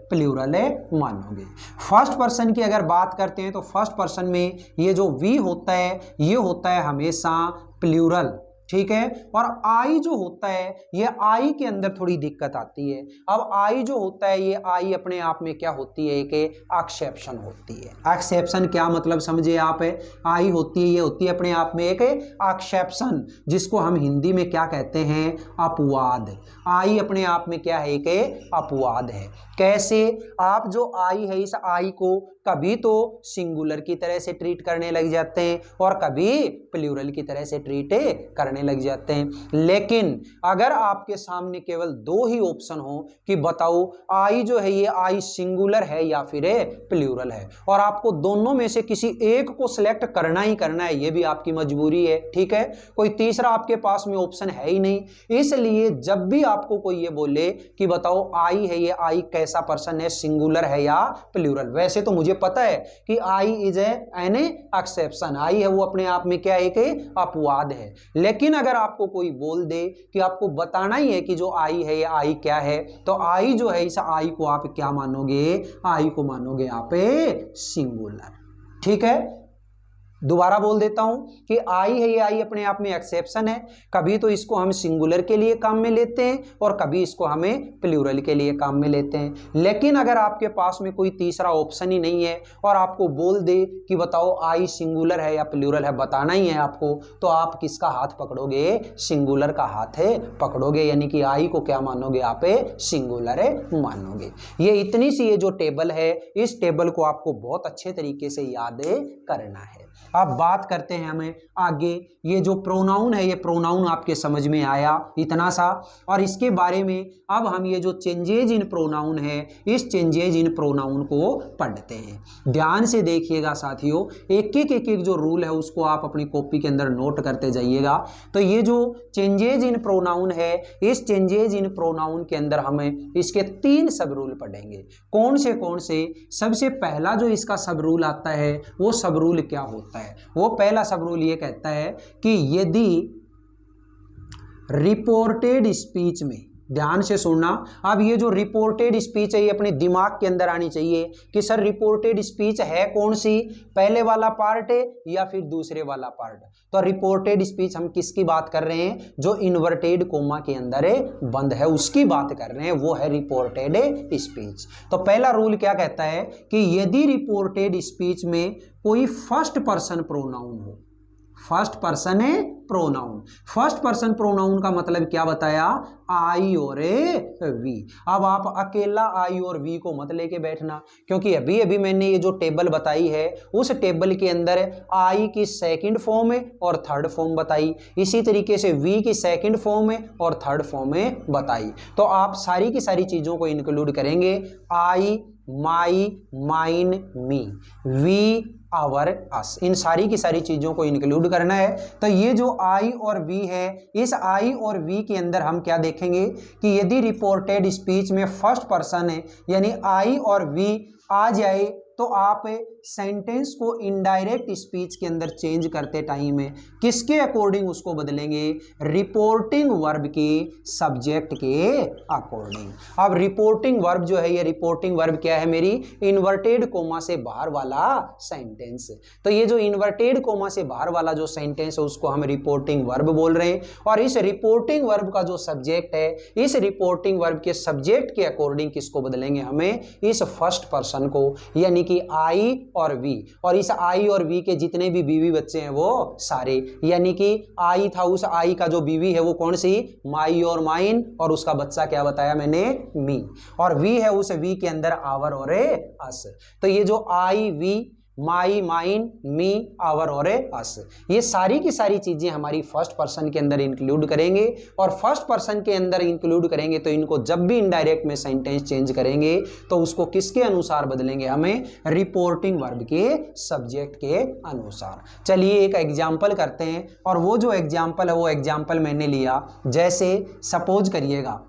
प्लूरल मानोगे। फर्स्ट पर्सन की अगर बात करते हैं तो फर्स्ट पर्सन में ये जो वी होता है ये होता है हमेशा प्लूरल। ठीक है, और आई जो होता है, ये आई के अंदर थोड़ी दिक्कत आती है। अब आई जो होता है, ये आई अपने आप में क्या होती है, एक एक्सेप्शन होती है। एक्सेप्शन क्या मतलब समझे आप, आई होती है, ये होती है अपने आप में एक एक्सेप्शन, जिसको हम हिंदी में क्या कहते हैं, अपवाद। आई अपने आप में क्या है, एक अपवाद है। कैसे, आप जो आई है, इस आई को कभी तो सिंगुलर की तरह से ट्रीट करने लग जाते हैं और कभी प्लूरल की तरह से ट्रीट करने लग जाते हैं। लेकिन अगर आपके सामने केवल दो ही ऑप्शन हो कि बताओ आई जो है, ये आई सिंगुलर है या फिर प्लूरल है, और आपको दोनों में से किसी एक को सिलेक्ट करना ही करना है, ये भी आपकी मजबूरी है। ठीक है, कोई तीसरा आपके पास में ऑप्शन है ही नहीं। इसलिए जब भी आपको कोई ये बोले कि बताओ आई है, ये आई कैसा पर्सन है, सिंगुलर है या प्लूरल, वैसे तो मुझे पता है कि आई इज एन एक्सेप्शन, आई है वो अपने आप में क्या है, एक अपवाद है। लेकिन लेकिन अगर आपको कोई बोल दे कि आपको बताना ही है कि जो आई है ये आई क्या है, तो आई जो है इस आई को आप क्या मानोगे, आई को मानोगे आप सिंगुलर। ठीक है, दोबारा बोल देता हूं कि आई है ये आई अपने आप में एक्सेप्शन है, कभी तो इसको हम सिंगुलर के लिए काम में लेते हैं और कभी इसको हमें प्लूरल के लिए काम में लेते हैं। लेकिन अगर आपके पास में कोई तीसरा ऑप्शन ही नहीं है और आपको बोल दे कि बताओ आई सिंगुलर है या प्लूरल है, बताना ही है आपको, तो आप किसका हाथ पकड़ोगे, सिंगुलर का हाथ है पकड़ोगे, यानी कि आई को क्या मानोगे आप, सिंगुलर मानोगे। ये इतनी सी ये जो टेबल है, इस टेबल को आपको बहुत अच्छे तरीके से याद करना है। अब बात करते हैं हमें आगे, ये जो प्रोनाउन है, ये प्रोनाउन आपके समझ में आया इतना सा, और इसके बारे में अब हम ये जो चेंजेज इन प्रोनाउन है, इस चेंजेज इन प्रोनाउन को पढ़ते हैं। ध्यान से देखिएगा साथियों, एक एक जो रूल है उसको आप अपनी कॉपी के अंदर नोट करते जाइएगा। तो ये जो चेंजेज इन प्रोनाउन है, इस चेंजेज इन प्रोनाउन के अंदर हमें इसके 3 सब रूल पढ़ेंगे। कौन से? सबसे पहला जो इसका सब रूल आता है वो सब रूल क्या होता है? वो पहला सब रूल ये कहता है कि यदि रिपोर्टेड स्पीच में, ध्यान से सुनना, अब ये जो रिपोर्टेड स्पीच है ये अपने दिमाग के अंदर आनी चाहिए कि सर रिपोर्टेड स्पीच है कौन सी, पहले वाला पार्ट है या फिर दूसरे वाला पार्ट। तो रिपोर्टेड स्पीच हम किसकी बात कर रहे हैं, जो इन्वर्टेड कोमा के अंदर बंद है उसकी बात कर रहे हैं, वो है रिपोर्टेड स्पीच। तो पहला रूल क्या कहता है कि यदि रिपोर्टेड स्पीच में कोई फर्स्ट पर्सन प्रोनाउन हो, फर्स्ट पर्सन है प्रोनाउन, फर्स्ट पर्सन प्रोनाउन का मतलब क्या बताया, आई और वी। अब आप अकेला आई और वी को मत लेके बैठना, क्योंकि अभी अभी मैंने ये जो टेबल बताई है उस टेबल के अंदर आई की सेकंड फॉर्म है और थर्ड फॉर्म बताई, इसी तरीके से वी की सेकंड फॉर्म है और थर्ड फॉर्म है बताई। तो आप सारी की सारी चीजों को इंक्लूड करेंगे, आई, my, mine, me, we, our, अस, इन सारी की सारी चीजों को इंक्लूड करना है। तो ये जो आई और वी है, इस आई और वी के अंदर हम क्या देखेंगे कि यदि रिपोर्टेड स्पीच में फर्स्ट पर्सन है यानी आई और वी आ जाए तो आप सेंटेंस को इनडायरेक्ट स्पीच के अंदर चेंज करते टाइम में किसके अकॉर्डिंग उसको बदलेंगे, रिपोर्टिंग वर्ब के सब्जेक्ट के अकॉर्डिंग। अब रिपोर्टिंग वर्ब जो है, ये रिपोर्टिंग वर्ब क्या है मेरी, इन्वर्टेड कोमा से बाहर वाला सेंटेंस। तो ये जो इन्वर्टेड कोमा से बाहर वाला जो सेंटेंस है उसको हम रिपोर्टिंग वर्ब बोल रहे हैं, और इस रिपोर्टिंग वर्ब का जो सब्जेक्ट है, इस रिपोर्टिंग वर्ब के सब्जेक्ट के अकॉर्डिंग किसको बदलेंगे, हमें इस फर्स्ट पर्सन को, यानी कि आई और वी, और इस आई और वी के जितने भी बीवी बच्चे हैं वो सारे, यानी कि आई था, उस आई का जो बीवी है वो कौन सी, माई और माइन, और उसका बच्चा क्या बताया मैंने, मी, और वी है उस वी के अंदर आवर और अस। तो ये जो I, we, my, mine, me, our और अस, ये सारी की सारी चीजें हमारी फर्स्ट पर्सन के अंदर इंक्लूड करेंगे, और फर्स्ट पर्सन के अंदर इंक्लूड करेंगे तो इनको जब भी इनडायरेक्ट में सेंटेंस चेंज करेंगे तो उसको किसके अनुसार बदलेंगे, हमें रिपोर्टिंग वर्ब के सब्जेक्ट के अनुसार। चलिए एक एग्जाम्पल करते हैं, और वो जो एग्जाम्पल है वो एग्जाम्पल मैंने लिया, जैसे सपोज करिएगा,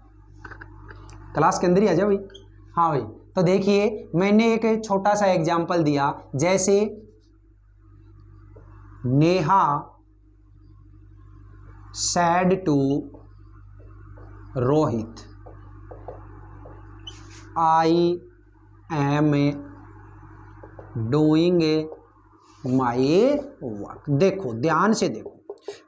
क्लास के अंदर ही आ जाओ भाई, हाँ भाई, तो देखिए मैंने एक छोटा सा एग्जाम्पल दिया, जैसे Neha said to Rohit, I am doing my work. देखो ध्यान से देखो,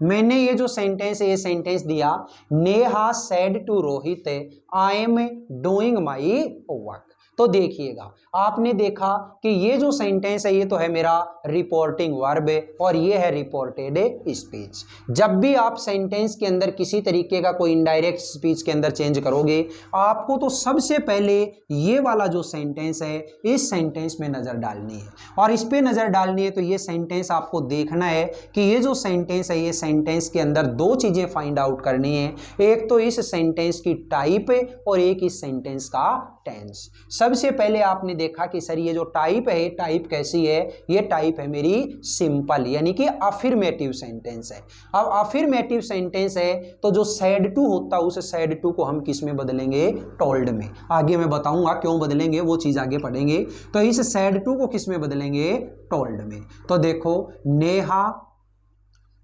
मैंने ये जो सेंटेंस है ये सेंटेंस दिया, Neha said to Rohit I am doing my work. तो देखिएगा, आपने देखा कि ये जो सेंटेंस है ये तो है मेरा रिपोर्टिंग वर्ब और ये है रिपोर्टेड स्पीच। जब भी आप सेंटेंस के अंदर किसी तरीके का कोई इनडायरेक्ट स्पीच के अंदर चेंज करोगे, आपको तो सबसे पहले ये वाला जो सेंटेंस है इस सेंटेंस में नजर डालनी है, और इस पे नजर डालनी है तो ये सेंटेंस आपको देखना है कि ये जो सेंटेंस है ये सेंटेंस के अंदर दो चीजें फाइंड आउट करनी है, एक तो इस सेंटेंस की टाइप और एक इस सेंटेंस का टेंस। सबसे पहले आपने देखा कि सर ये जो टाइप है, टाइप कैसी है, ये टाइप है मेरी सिंपल, यानी कि अफर्मेटिव सेंटेंस है। अब अफर्मेटिव सेंटेंस है तो जो सैड टू होता है उस सैड टू को हम किस में बदलेंगे, टोल्ड में। आगे मैं बताऊंगा क्यों बदलेंगे, वो चीज आगे पढ़ेंगे। तो इस सैड टू को किस में बदलेंगे, टोल्ड में। तो देखो, नेहा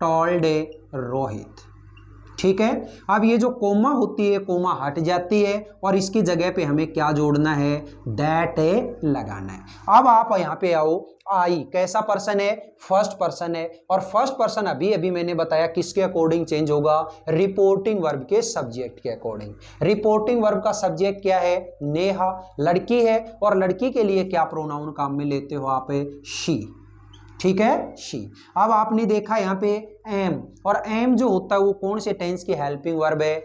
टोल्ड रोहित, ठीक है। अब ये जो कोमा होती है, कोमा हट जाती है और इसकी जगह पे हमें क्या जोड़ना है, दैट लगाना है। अब आप यहाँ पे आओ, आई कैसा पर्सन है, फर्स्ट पर्सन है, और फर्स्ट पर्सन अभी अभी मैंने बताया किसके अकॉर्डिंग चेंज होगा, रिपोर्टिंग वर्ब के सब्जेक्ट के अकॉर्डिंग। रिपोर्टिंग वर्ब का सब्जेक्ट क्या है, नेहा, लड़की है, और लड़की के लिए क्या प्रोनाउन काम में लेते हो आप, शी, ठीक है, शी। अब आपने देखा यहाँ पे एम, और एम जो होता है वो कौन से टेंस की हेल्पिंग वर्ब है,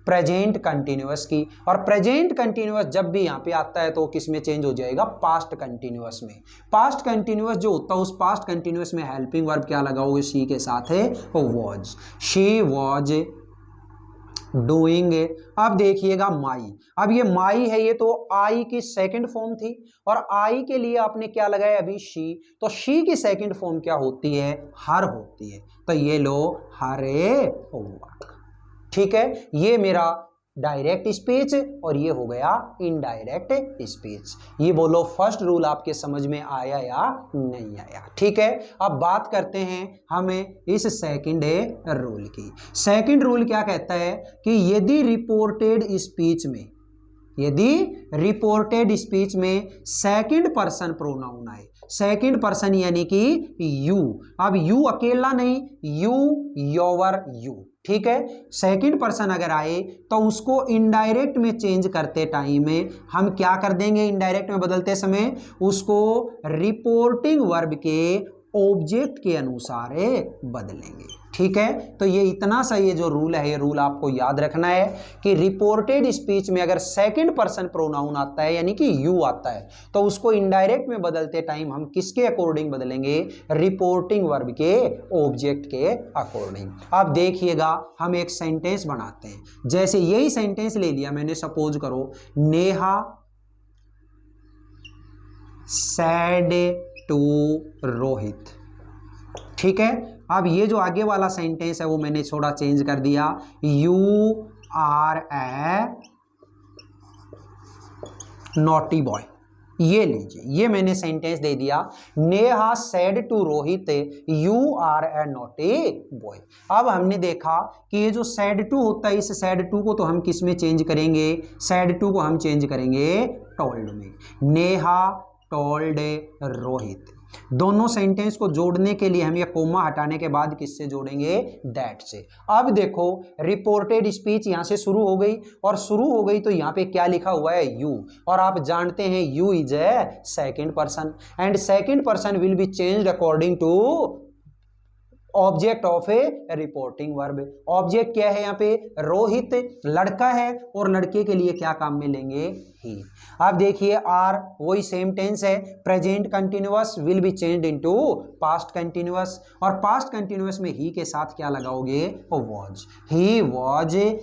प्रेजेंट कंटिन्यूअस की। और प्रेजेंट कंटिन्यूअस जब भी यहाँ पे आता है तो किस में चेंज हो जाएगा, पास्ट कंटिन्यूअस में। पास्ट कंटिन्यूअस जो होता है उस पास्ट कंटिन्यूअस में हेल्पिंग वर्ब क्या लगाओगे, शी के साथ है वॉज, शी वॉज डूइंग। अब देखिएगा माई, अब ये माई है, ये तो आई की सेकंड फॉर्म थी, और आई के लिए आपने क्या लगाया अभी, शी, तो शी की सेकंड फॉर्म क्या होती है, हर होती है, तो ये लो हरे वर्क, ठीक है। ये मेरा डायरेक्ट स्पीच और ये हो गया इनडायरेक्ट स्पीच। ये बोलो फर्स्ट रूल आपके समझ में आया या नहीं आया, ठीक है। अब बात करते हैं हमें इस सेकंड रूल की। सेकंड रूल क्या कहता है कि यदि रिपोर्टेड स्पीच में, यदि रिपोर्टेड स्पीच में सेकंड पर्सन प्रोनाउन आए, सेकंड पर्सन यानी कि यू, अब यू अकेला नहीं, यू, योवर, यू, ठीक है। सेकंड पर्सन अगर आए तो उसको इनडायरेक्ट में चेंज करते टाइम में हम क्या कर देंगे, इनडायरेक्ट में बदलते समय उसको रिपोर्टिंग वर्ब के ऑब्जेक्ट के अनुसार बदलेंगे, ठीक है। तो ये इतना सा ये जो रूल है, ये रूल आपको याद रखना है कि रिपोर्टेड स्पीच में अगर सेकंड पर्सन प्रोनाउन आता है यानी कि यू आता है तो उसको इनडायरेक्ट में बदलते टाइम हम किसके अकॉर्डिंग बदलेंगे, रिपोर्टिंग वर्ब के ऑब्जेक्ट के अकॉर्डिंग। अब देखिएगा हम एक सेंटेंस बनाते हैं, जैसे यही सेंटेंस ले लिया मैंने, सपोज करो नेहा सैड टू रोहित, ठीक है। अब ये जो आगे वाला सेंटेंस है वो मैंने थोड़ा चेंज कर दिया, you are a naughty boy, ये लीजिए, ये मैंने सेंटेंस दे दिया, Neha said to Rohit you are a naughty boy. अब हमने देखा कि ये जो सेड टू होता है, इस सेड टू को तो हम किस में चेंज करेंगे, सेड टू को हम चेंज करेंगे टोल्ड में, नेहा टोल्ड रोहित। दोनों सेंटेंस को जोड़ने के लिए हम ये कोमा हटाने के बाद किससे जोड़ेंगे, दैट से। अब देखो रिपोर्टेड स्पीच यहां से शुरू हो गई, और शुरू हो गई तो यहां पे क्या लिखा हुआ है, यू, और आप जानते हैं you is a second person and second person will be changed according to object of a reporting verb. Object क्या है यहाँ पे, रोहित लड़का है, और लड़के के लिए क्या काम में लेंगे, ही। अब देखिए आर वही सेम टेंस है, present continuous will be changed into past continuous, और पास्ट कंटिन्यूअस में ही के साथ क्या लगाओगे, was, he was a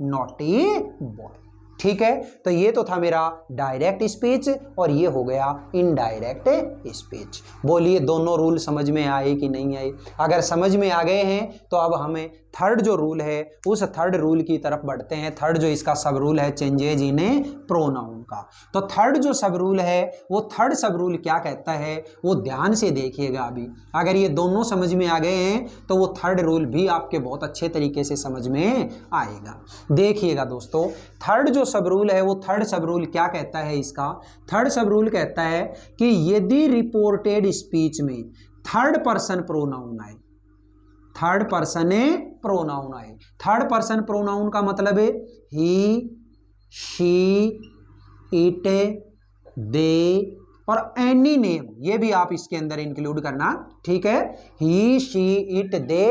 naughty boy, ठीक है। तो ये तो था मेरा डायरेक्ट स्पीच और ये हो गया इनडायरेक्ट स्पीच। बोलिए दोनों रूल समझ में आए कि नहीं आए? अगर समझ में आ गए हैं तो अब हमें थर्ड जो रूल है उस थर्ड रूल की तरफ बढ़ते हैं। थर्ड जो इसका सब रूल है चेंजेज इन प्रोनाउन का। तो थर्ड जो सब रूल है वो थर्ड सब रूल क्या कहता है वो ध्यान से देखिएगा। अभी अगर ये दोनों समझ में आ गए हैं तो वो थर्ड रूल भी आपके बहुत अच्छे तरीके से समझ में आएगा। देखिएगा दोस्तों, थर्ड जो सब रूल है वो थर्ड सब रूल क्या कहता है, इसका थर्ड सब रूल कहता है कि यदि रिपोर्टेड स्पीच में थर्ड पर्सन प्रोनाउन आए, थर्ड पर्सन प्रोनाउन आए, थर्ड पर्सन प्रोनाउन का मतलब है ही, शी, इट, दे और एनी नेम, ये भी आप इसके अंदर इंक्लूड करना, ठीक है। He, she, it, they,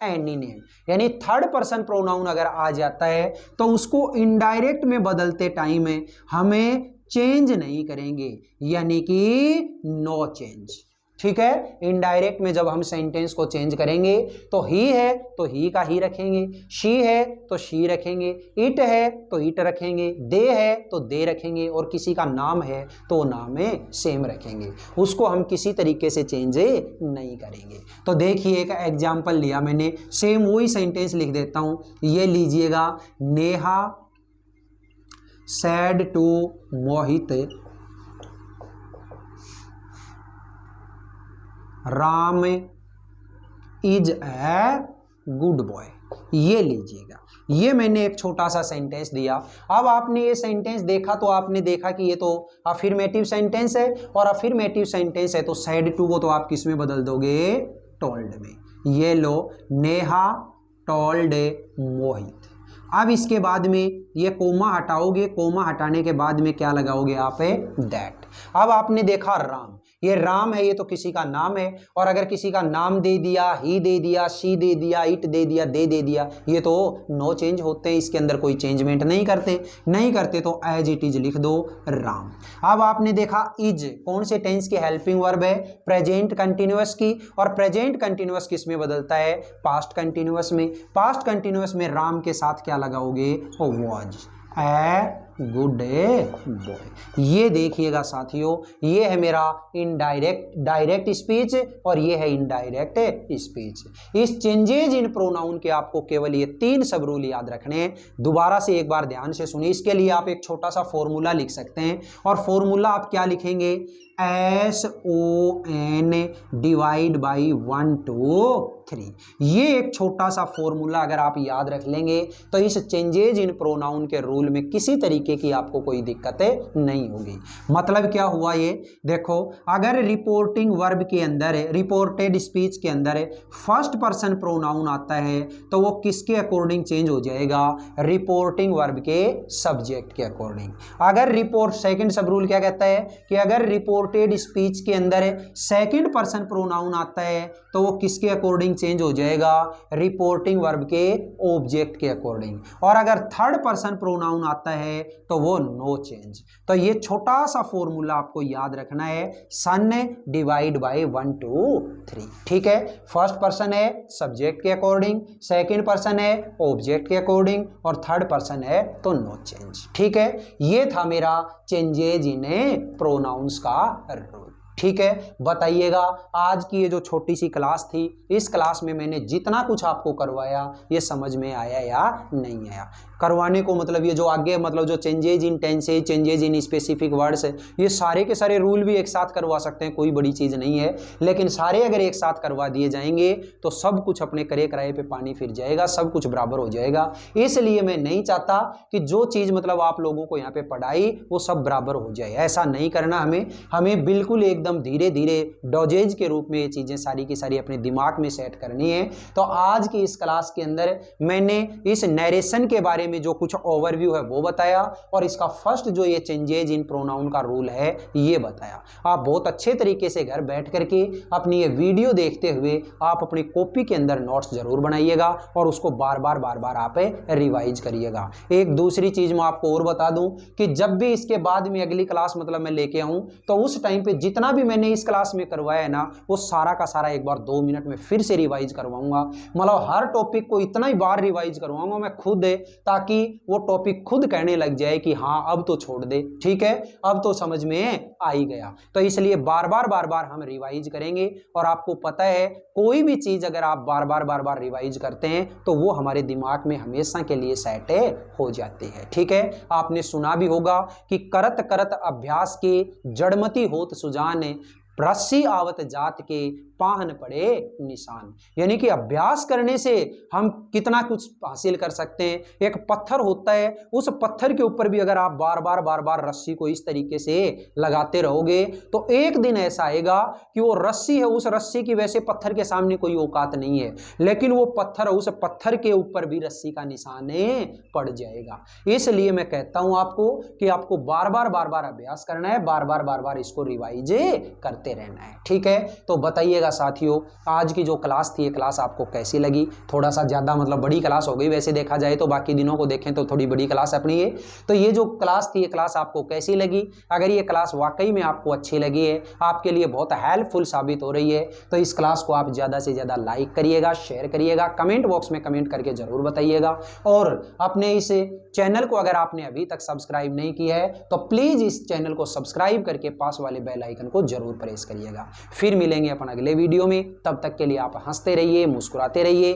any name, यानी थर्ड पर्सन प्रोनाउन अगर आ जाता है तो उसको इनडायरेक्ट में बदलते टाइम में हमें चेंज नहीं करेंगे, यानी कि नो चेंज, ठीक है। इनडायरेक्ट में जब हम सेंटेंस को चेंज करेंगे तो ही है तो ही का ही रखेंगे, शी है तो शी रखेंगे, इट है तो इट रखेंगे, दे है तो दे रखेंगे और किसी का नाम है तो नाम है सेम रखेंगे, उसको हम किसी तरीके से चेंज नहीं करेंगे। तो देखिए एक एग्जाम्पल लिया मैंने, सेम वही सेंटेंस लिख देता हूं, ये लीजिएगा, Neha said to Mohit Ram is a good boy. ये लीजिएगा, ये मैंने एक छोटा सा सेंटेंस दिया। अब आपने ये सेंटेंस देखा तो आपने देखा कि ये तो अफर्मेटिव सेंटेंस है, और अफर्मेटिव सेंटेंस है तो सैड टू को तो आप किस में बदल दोगे? टोल्ड में। ये लो, नेहा टोल्ड मोहित। अब इसके बाद में ये कोमा हटाओगे, कोमा हटाने के बाद में क्या लगाओगे आप? दैट। अब आपने देखा राम, ये राम है, ये तो किसी का नाम है, और अगर किसी का नाम दे दिया, ही दे दिया, शी दे दिया, इट दे दिया, दे दिया, ये तो नो चेंज होते हैं, इसके अंदर कोई चेंजमेंट नहीं करते तो एज इट इज लिख दो राम। अब आपने देखा इज कौन से टेंस की हेल्पिंग वर्ब है? प्रेजेंट कंटिन्यूअस की, और प्रेजेंट कंटिन्यूअस किस में बदलता है? पास्ट कंटिन्यूअस में। पास्ट कंटिन्यूअस में राम के साथ क्या लगाओगे? Was a good boy. ये देखिएगा साथियों, ये है मेरा डायरेक्ट स्पीच, और ये है इनडायरेक्ट स्पीच। इस चेंजेज इन प्रोनाउन के आपको केवल ये 3 सब रूल याद रखने हैं। दोबारा से एक बार ध्यान से सुनिए। इसके लिए आप एक छोटा सा फॉर्मूला लिख सकते हैं, और फॉर्मूला आप क्या लिखेंगे? SON divide by 1 2 3। ये एक छोटा सा फॉर्मूला अगर आप याद रख लेंगे तो इस चेंजेज इन प्रोनाउन के रूल में किसी तरीके की आपको कोई दिक्कतें नहीं होगी। मतलब क्या हुआ? ये देखो, अगर रिपोर्टिंग वर्ब के अंदर है, रिपोर्टेड स्पीच के अंदर है, फर्स्ट पर्सन प्रोनाउन आता है तो वो किसके अकॉर्डिंग चेंज हो जाएगा? रिपोर्टिंग वर्ब के सब्जेक्ट के अकॉर्डिंग। अगर रिपोर्ट, सेकंड सब रूल क्या कहता है कि अगर रिपोर्टेड स्पीच के अंदर सेकंड पर्सन प्रोनाउन आता है तो वो किसके अकॉर्डिंग चेंज हो जाएगा? रिपोर्टिंग वर्ब के ऑब्जेक्ट के अकॉर्डिंग। और अगर थर्ड पर्सन प्रोनाउन आता है तो वो नो चेंज। तो ये छोटा सा फॉर्मूला आपको याद रखना है, सन डिवाइड बाय 1 2 3। ठीक है, फर्स्ट पर्सन है सब्जेक्ट के अकॉर्डिंग, सेकंड पर्सन है ऑब्जेक्ट के अकॉर्डिंग, और थर्ड पर्सन है तो नो चेंज। ठीक है, ये था मेरा चेंजेज इन प्रोनाउंस का रूल। ठीक है, बताइएगा आज की ये जो छोटी सी क्लास थी, इस क्लास में मैंने जितना कुछ आपको करवाया ये समझ में आया या नहीं आया? करवाने को मतलब ये जो आगे मतलब जो changes in tenses, changes in specific words है, ये सारे के सारे रूल भी एक साथ करवा सकते हैं, कोई बड़ी चीज़ नहीं है। लेकिन सारे अगर एक साथ करवा दिए जाएंगे तो सब कुछ अपने करे कराए पे पानी फिर जाएगा, सब कुछ बराबर हो जाएगा। इसलिए मैं नहीं चाहता कि जो चीज़ मतलब आप लोगों को यहाँ पे पढ़ाई वो सब बराबर हो जाए, ऐसा नहीं करना हमें बिल्कुल एकदम धीरे धीरे डोजेज के रूप में ये चीज़ें सारी की सारी अपने दिमाग में सेट करनी है। तो आज की इस क्लास के अंदर मैंने इस नरेशन के बारे में जो कुछ ओवरव्यू है वो बताया, और इसका फर्स्ट जो ये चेंजेज इन प्रोनाउन का रूल है ये बताया। आप बहुत अच्छे तरीके से घर बैठ करके अपनी ये वीडियो देखते हुए आप अपनी कॉपी के अंदर नोट्स जरूर बनाइएगा, और उसको बार बार आप रिवाइज करिएगा। एक दूसरी चीज मैं आपको और बता दूं कि जब भी इसके बाद में अगली क्लास मतलब मैं लेके आऊं तो उस टाइम पे जितना भी मैंने इस क्लास में करवाया है ना, वो सारा का सारा एक बार 2 मिनट में फिर से रिवाइज करवाऊंगा। मतलब हर टॉपिक को इतना ही बार रिवाइज करवाऊंगा मैं खुद, ताकि वो टॉपिक खुद कहने लग जाए कि हाँ अब तो छोड़ दे, ठीक है अब तो समझ में आ ही गया। तो इसलिए बार बार हम रिवाइज करेंगे, और आपको पता है कोई भी चीज अगर आप बार बार रिवाइज करते हैं तो वो हमारे दिमाग में हमेशा के लिए सेट हो जाती है। ठीक है, आपने सुना भी होगा कि करत करत अभ्यास के जड़मती होत सुजान, रस्सी आवत जात के पाहन पड़े निशान। यानी कि अभ्यास करने से हम कितना कुछ हासिल कर सकते हैं। एक पत्थर होता है, उस पत्थर के ऊपर भी अगर आप बार बार रस्सी को इस तरीके से लगाते रहोगे तो एक दिन ऐसा आएगा कि वो रस्सी है, उस रस्सी की वैसे पत्थर के सामने कोई औकात नहीं है, लेकिन वो पत्थर, उस पत्थर के ऊपर भी रस्सी का निशान पड़ जाएगा। इसलिए मैं कहता हूं आपको कि आपको बार बार अभ्यास करना है, बार बार इसको रिवाइज करते रहना है। ठीक है, तो बताइएगा साथियों आज की जो क्लास थी ये क्लास आपको कैसी लगी? थोड़ा सा ज्यादा मतलब बड़ी क्लास हो गई वैसे देखा जाए तो, बाकी दिनों को देखें तो थोड़ी बड़ी क्लास अपनी है। तो ये जो क्लास थी ये क्लास आपको कैसी लगी? अगर ये क्लास वाकई में आपको अच्छी लगी है, आपके लिए बहुत हेल्पफुल साबित हो रही है, तो इस क्लास को आप ज्यादा से ज्यादा लाइक करिएगा, शेयर करिएगा, कमेंट बॉक्स में कमेंट करके जरूर बताइएगा। और अपने इस चैनल को अगर आपने अभी तक सब्सक्राइब नहीं किया है तो प्लीज इस चैनल को सब्सक्राइब करके पास वाले बेल आइकन को जरूर प्रेस करिएगा। फिर मिलेंगे अपन अगले वीडियो में, तब तक के लिए आप हंसते रहिए, मुस्कुराते रहिए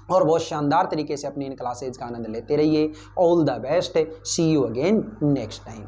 और बहुत शानदार तरीके से अपनी इन क्लासेज का आनंद लेते रहिए। All the best, see you again next time.